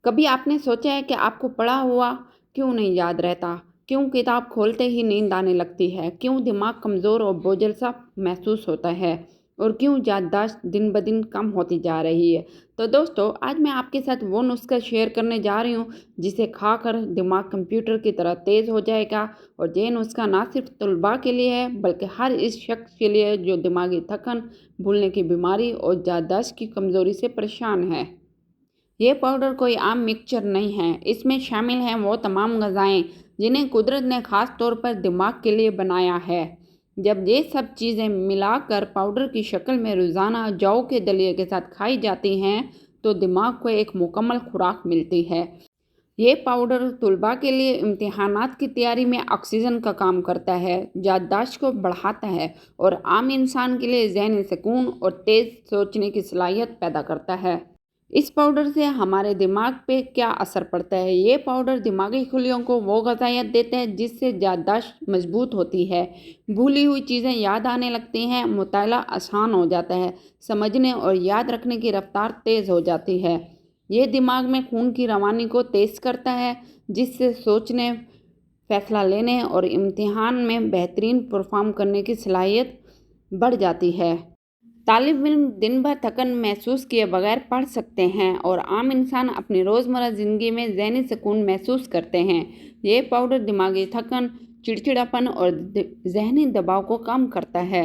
कभी आपने सोचा है कि आपको पढ़ा हुआ क्यों नहीं याद रहता? क्यों किताब खोलते ही नींद आने लगती है? क्यों दिमाग कमज़ोर और बोझिल सा महसूस होता है? और क्यों याददाश्त दिन ब दिन कम होती जा रही है? तो दोस्तों, आज मैं आपके साथ वो नुस्खा शेयर करने जा रही हूँ जिसे खाकर दिमाग कंप्यूटर की तरह तेज़ हो जाएगा। और ये नुस्खा ना सिर्फ तलबा के लिए है बल्कि हर इस शख्स के लिए है जो दिमागी थकन, भूलने की बीमारी और याददाश्त की कमज़ोरी से परेशान है। ये पाउडर कोई आम मिक्सचर नहीं है। इसमें शामिल हैं वो तमाम ग़िज़ाएँ जिन्हें कुदरत ने ख़ास तौर पर दिमाग के लिए बनाया है। जब ये सब चीज़ें मिलाकर पाउडर की शक्ल में रोज़ाना जौ के दलिए के साथ खाई जाती हैं तो दिमाग को एक मुकम्मल खुराक मिलती है। ये पाउडर तलबा के लिए इम्तिहानात की तैयारी में ऑक्सीजन का काम करता है, याददाश्त को बढ़ाता है और आम इंसान के लिए ज़हनी सुकून और तेज़ सोचने की सलाहियत पैदा करता है। इस पाउडर से हमारे दिमाग पे क्या असर पड़ता है? ये पाउडर दिमागी खलियों को वो ग़िज़ायत देता है जिससे याददाश्त मजबूत होती है, भूली हुई चीज़ें याद आने लगती हैं, मुताला आसान हो जाता है, समझने और याद रखने की रफ्तार तेज़ हो जाती है। ये दिमाग में खून की रवानी को तेज़ करता है जिससे सोचने, फ़ैसला लेने और इम्तिहान में बेहतरीन परफॉर्म करने की सलाहियत बढ़ जाती है। तालिब इल्म दिन भर थकन महसूस किए बगैर पढ़ सकते हैं और आम इंसान अपनी रोज़मर्रा ज़िंदगी में ज़हनी सुकून महसूस करते हैं। ये पाउडर दिमागी थकन, चिड़चिड़ापन और ज़हनी दबाव को कम करता है,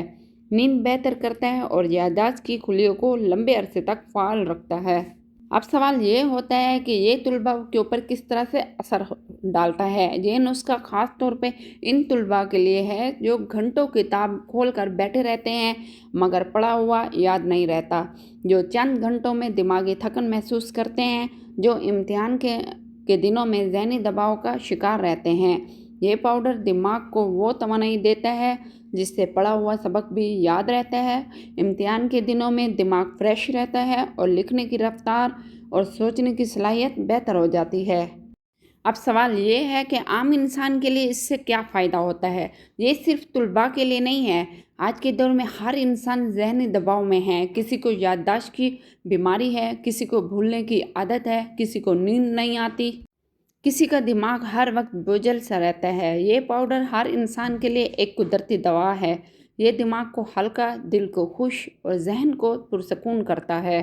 नींद बेहतर करता है और याददाश्त की खुलियों को लंबे अरसे तक फ़ाल रखता है। अब सवाल ये होता है कि ये तलबा के ऊपर किस तरह से असर डालता है। ये नुस्खा ख़ास तौर पे इन तलबा के लिए है जो घंटों किताब खोल कर बैठे रहते हैं मगर पढ़ा हुआ याद नहीं रहता, जो चंद घंटों में दिमागी थकन महसूस करते हैं, जो इम्तिहान के दिनों में ज़हनी दबाव का शिकार रहते हैं। ये पाउडर दिमाग को वो तवानाई देता है जिससे पढ़ा हुआ सबक भी याद रहता है, इम्तिहान के दिनों में दिमाग फ्रेश रहता है और लिखने की रफ्तार और सोचने की सलाहियत बेहतर हो जाती है। अब सवाल ये है कि आम इंसान के लिए इससे क्या फ़ायदा होता है। ये सिर्फ तलबा के लिए नहीं है। आज के दौर में हर इंसान ज़हनी दबाव में है। किसी को याददाश्त की बीमारी है, किसी को भूलने की आदत है, किसी को नींद नहीं आती, किसी का दिमाग हर वक्त बोझल सा रहता है। ये पाउडर हर इंसान के लिए एक कुदरती दवा है। ये दिमाग को हल्का, दिल को खुश और जहन को पुरसकून करता है।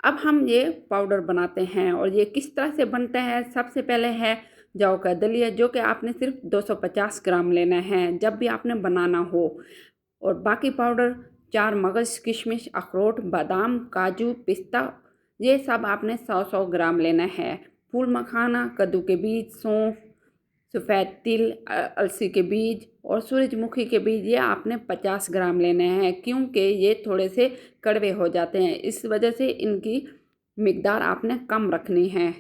अब हम ये पाउडर बनाते हैं और ये किस तरह से बनता है। सबसे पहले है जौ का दलिया, जो कि आपने सिर्फ 250 ग्राम लेना है जब भी आपने बनाना हो। और बाकी पाउडर 4 मगज़, किशमिश, अखरोट, बादाम, काजू, पिस्ता, ये सब आपने 100-100 ग्राम लेना है। फूल मखाना, कद्दू के बीज, सौंफ, सफ़ेद तिल, अलसी के बीज और सूरजमुखी के बीज, ये आपने 50 ग्राम लेने हैं क्योंकि ये थोड़े से कड़वे हो जाते हैं, इस वजह से इनकी मिकदार आपने कम रखनी है।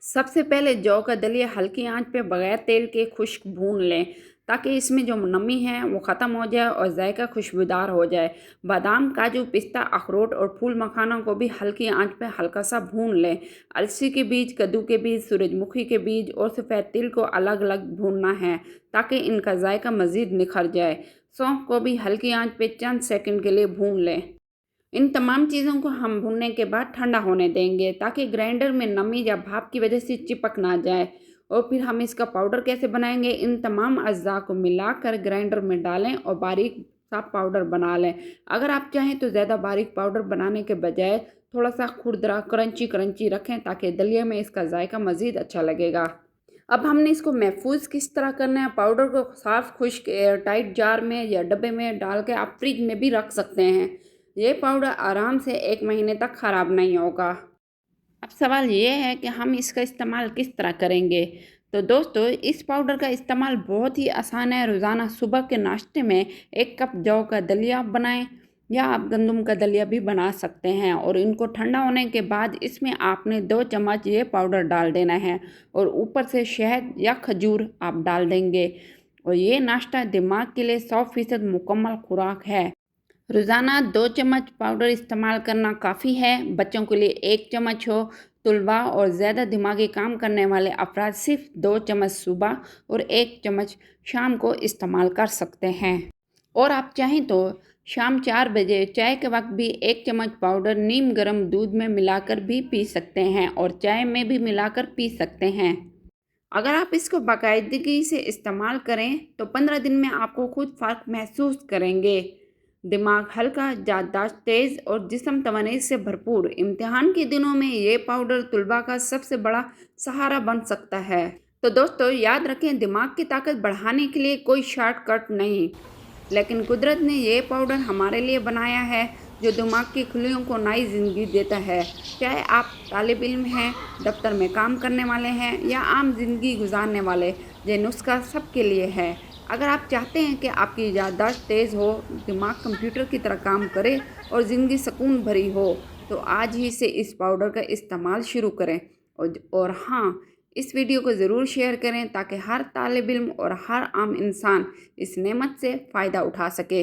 सबसे पहले जौ का दलिया हल्की आंच पे बगैर तेल के खुश्क भून लें ताकि इसमें जो नमी है वो ख़त्म हो जाए और जायका खुशबूदार हो जाए। बादाम, काजू, पिस्ता, अखरोट और फूल मखाना को भी हल्की आंच पे हल्का सा भून लें। अलसी के बीज, कद्दू के बीज, सूरजमुखी के बीज और सफ़ेद तिल को अलग अलग भूनना है ताकि इनका जायका मज़ीद निखर जाए। सौंफ को भी हल्की आंच पे चंद सेकंड के लिए भून लें। इन तमाम चीज़ों को हम भूनने के बाद ठंडा होने देंगे ताकि ग्राइंडर में नमी या भाप की वजह से चिपक ना जाए। और फिर हम इसका पाउडर कैसे बनाएंगे। इन तमाम अज्जा को मिलाकर ग्राइंडर में डालें और बारीक सा पाउडर बना लें। अगर आप चाहें तो ज़्यादा बारीक पाउडर बनाने के बजाय थोड़ा सा खुरदरा क्रंची क्रंची रखें ताकि दलिया में इसका जायका मज़ीद अच्छा लगेगा। अब हमने इसको महफूज किस तरह करना है। पाउडर को साफ़ खुश्क एयर टाइट जार में या डब्बे में डाल के आप फ्रिज में भी रख सकते हैं। ये पाउडर आराम से 1 महीने तक ख़राब नहीं होगा। अब सवाल ये है कि हम इसका इस्तेमाल किस तरह करेंगे। तो दोस्तों, इस पाउडर का इस्तेमाल बहुत ही आसान है। रोज़ाना सुबह के नाश्ते में 1 कप जौ का दलिया बनाएं या आप गंदम का दलिया भी बना सकते हैं और इनको ठंडा होने के बाद इसमें आपने 2 चम्मच ये पाउडर डाल देना है और ऊपर से शहद या खजूर आप डाल देंगे। और ये नाश्ता दिमाग के लिए 100% मुकम्मल खुराक है। रोज़ाना 2 चम्मच पाउडर इस्तेमाल करना काफ़ी है। बच्चों के लिए 1 चम्मच हो। तलबा और ज़्यादा दिमागी काम करने वाले अफराद सिर्फ 2 चम्मच सुबह और 1 चम्मच शाम को इस्तेमाल कर सकते हैं। और आप चाहें तो शाम 4 बजे चाय के वक्त भी 1 चम्मच पाउडर नीम गर्म दूध में मिलाकर भी पी सकते हैं और चाय में भी मिलाकर पी सकते हैं। अगर आप इसको बाकायदगी से इस्तेमाल करें तो 15 दिन में आपको खुद फ़र्क महसूस करेंगे। दिमाग हल्का, याददाश्त तेज़ और जिस्म तवानाई से भरपूर। इम्तिहान के दिनों में ये पाउडर तलबा का सबसे बड़ा सहारा बन सकता है। तो दोस्तों याद रखें, दिमाग की ताकत बढ़ाने के लिए कोई शॉर्टकट नहीं, लेकिन कुदरत ने ये पाउडर हमारे लिए बनाया है जो दिमाग की खुलियों को नई ज़िंदगी देता है। चाहे आप तालिब इल्म हैं, दफ्तर में काम करने वाले हैं या आम ज़िंदगी गुजारने वाले, ये नुस्खा सबके लिए है। अगर आप चाहते हैं कि आपकी याददाश्त तेज़ हो, दिमाग कंप्यूटर की तरह काम करे और ज़िंदगी सुकून भरी हो, तो आज ही से इस पाउडर का इस्तेमाल शुरू करें। और हाँ, इस वीडियो को ज़रूर शेयर करें ताकि हर तालिब इल्म और हर आम इंसान इस नेमत से फ़ायदा उठा सके।